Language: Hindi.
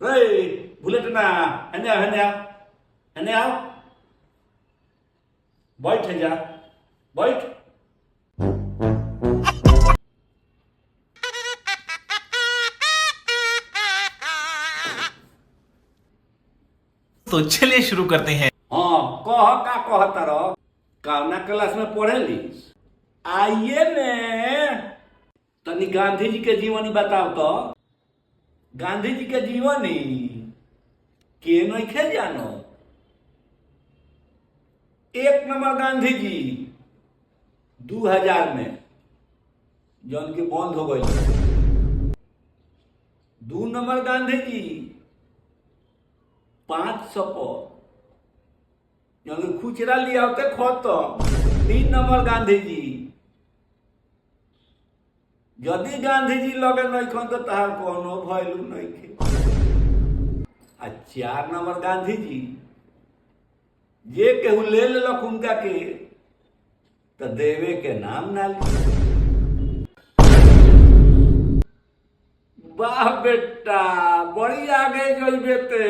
बुलेट ना हेने आओ हेने आओ हेने आओ बैठ जा बैठ। तो चलिए शुरू करते हैं। हाँ कह का कहता रह कौना क्लास में पढ़ेली आइए ने तनी गांधी जी के जीवनी बताओ तो। गांधी जी के जीवनी के नइखे जानो। एक नंबर गांधी जी 2000 में जौन की बंद हो गई। 2 नंबर गांधी जी 500 पर जौन की खुचरा लिया होते खत्म। 3 नंबर गांधी जी यदि गांधी जी लगे नहीं तो तहार कोनो वैल्यू नहीं थे। 4 नंबर गांधी जी जे केहू ले लेलक उनका के तो देवे के नाम ना ली। वाह बेटा बड़ी आगे जइबे ते।